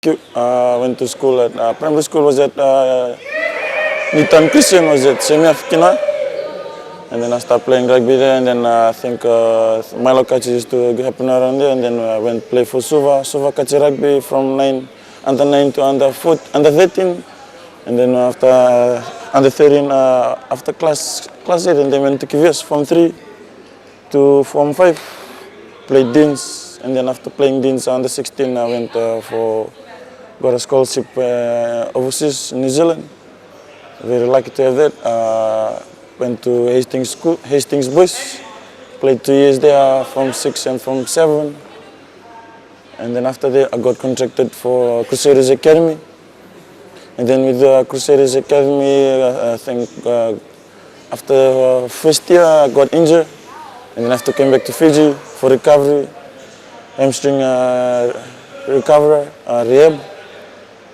cute. Went to school at primary school was at Nitan Christian, was at Semiaf Kina. And then I started playing rugby there, and then I think my locations used to happen around there, and then I went to play for Suva Kachi Rugby from under 9 to under 13, and then after under 13, after class 8, and then went to Kivias from 3 to Form 5, played Deans, and then after playing Deans under 16, I went got a scholarship overseas in New Zealand. Very lucky to have that. Went to Hastings Boys, played 2 years there, Form 6 and Form 7. And then after that, I got contracted for Crusaders Academy. And then with the Crusaders Academy, I think after first year, I got injured. And then I have to come back to Fiji for recovery, hamstring recovery, rehab.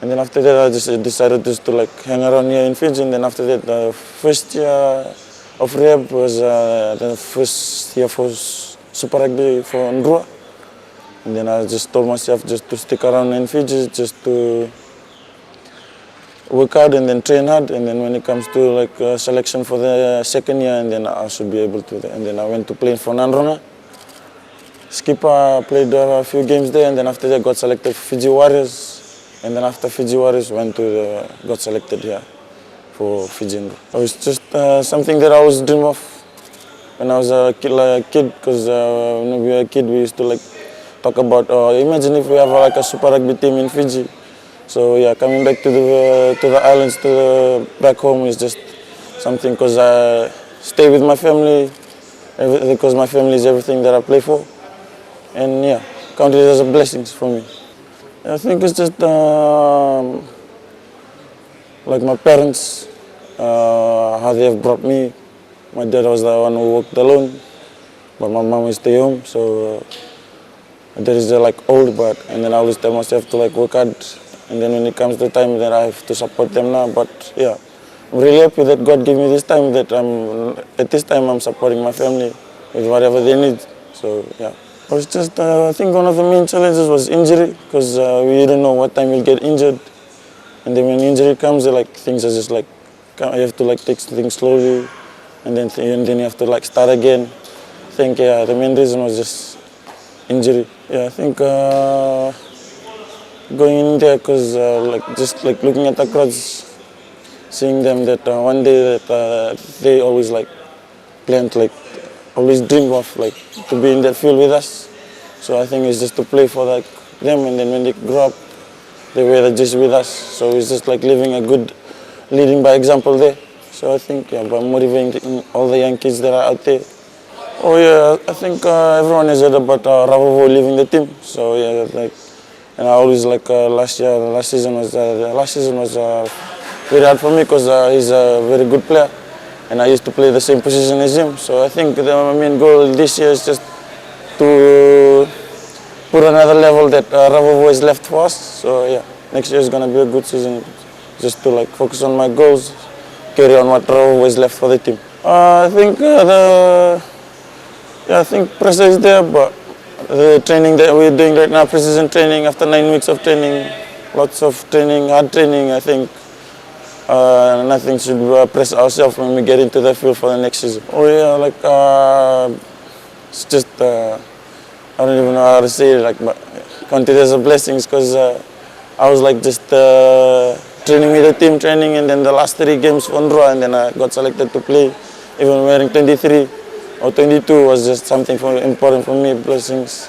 And then after that, I just decided just to like hang around here in Fiji. And then after that, the first year of rehab was the first year for Super Rugby for Drua. And then I just told myself just to stick around in Fiji, just to work hard and then train hard. And then when it comes to like selection for the second year, and then I should be able to. And then I went to play for Nandrona. Skipper, played a few games there, and then after that got selected for Fiji Warriors. And then after Fiji Warriors, got selected here for Fijian Drua. It was just something that I always dreamed of when I was a kid, because when we were a kid, we used to like talk about, imagine if we have like a Super Rugby team in Fiji. So yeah, coming back to the islands, back home is just something, because I stay with my family, because my family is everything that I play for. And yeah, count it as a blessing for me. I think it's just like my parents, how they have brought me. My dad was the one who worked alone, but my mom will stay home. So my dad is like old, and then I always tell myself to like work hard. And then when it comes to the time that I have to support them now, but yeah, I'm really happy that God gave me this time, that at this time I'm supporting my family with whatever they need. So yeah. It was just, I think one of the main challenges was injury, because we didn't know what time you'll get injured. And then when injury comes, like things are just like, you have to like take things slowly, and then you have to like start again. I think yeah, the main reason was just injury. Yeah, I think going in there, because just like looking at the crowds, seeing them that one day that they always like planned, like always dream of like to be in that field with us. So I think it's just to play for like them, and then when they grow up, they were just with us. So it's just like leading by example there. So I think yeah, by motivating all the young kids that are out there. Oh yeah, I think everyone has heard about Ravouvou leaving the team. So yeah, like, and I always like last season was very hard for me, because he's a very good player. And I used to play the same position as him. So I think the main goal this year is just to put another level that Ravouvou has left for us. So yeah, next year is going to be a good season. Just to like focus on my goals, carry on what Ravouvou has left for the team. I think pressure is there, but the training that we're doing right now, precision training, after 9 weeks of training, lots of training, hard training, I think nothing should press ourselves when we get into the field for the next season. Oh yeah, like it's just I don't even know how to say it, like, but count it as a blessing, because I was like just training with the team training, and then the last 3 games for Drua, and then I got selected to play, even wearing 23 or 22 was just something important for me, blessings.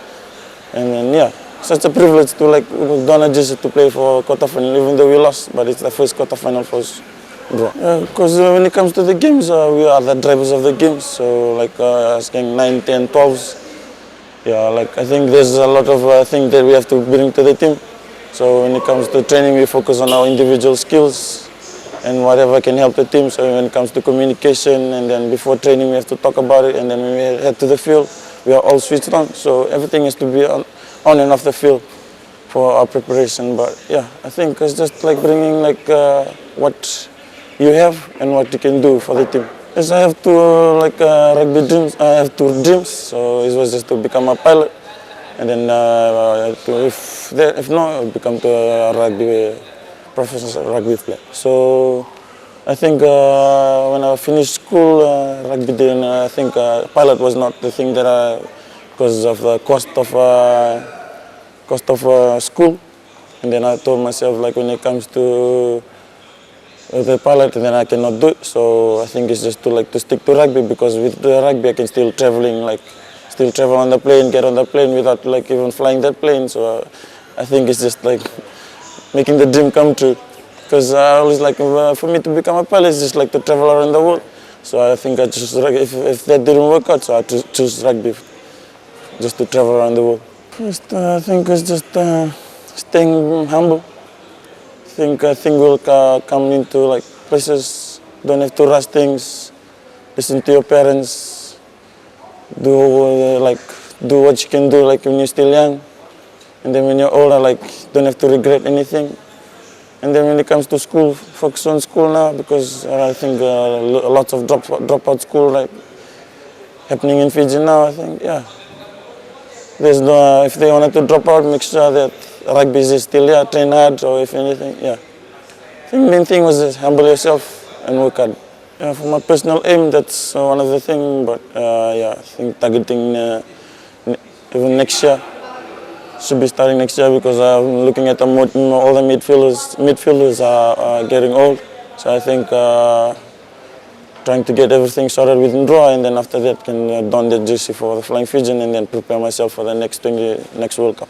And then yeah, such a privilege to like don a jersey to play for quarterfinal, even though we lost, but it's the first quarterfinal for us. Because when it comes to the games, we are the drivers of the games. So like asking 9, 10, 12s. Yeah, like I think there's a lot of things that we have to bring to the team. So when it comes to training, we focus on our individual skills and whatever can help the team. So when it comes to communication, and then before training, we have to talk about it. And then when we head to the field, we are all switched on. So everything has to be on and off the field for our preparation. But yeah, I think it's just like bringing like what you have and what you can do for the team. Yes, I have two rugby dreams. I have 2 dreams. So it was just to become a pilot And then if not, I'll become a professional rugby player. So I think when I finished school, rugby didn't. I think pilot was not the thing that because of the cost of school. And then I told myself, like, when it comes to the pilot, then I cannot do it. So I think it's just to stick to rugby, because with the rugby I can still travel on the plane, get on the plane without even flying that plane. So I think it's just like making the dream come true. Because I always for me to become a pilot, it's just like to travel around the world. So I think I choose rugby. If that didn't work out, so I choose rugby, just to travel around the world. First, I think it's just staying humble. I think we'll come into places, don't have to rush things, listen to your parents, do what you can do when you're still young, and then when you're older, don't have to regret anything. And then when it comes to school, focus on school now, because I think lots of dropout school happening in Fiji now. I think there's no, if they wanted to drop out, make sure that rugby is still here, train hard, or if anything, I think the main thing was just humble yourself and work hard. For my personal aim, that's one of the things, but I think targeting even next year, should be starting next year, because I'm looking at all the midfielders are getting old, so I think trying to get everything sorted with Drua, and then after that can don the jersey for the Flying Fijian and then prepare myself for the next World Cup.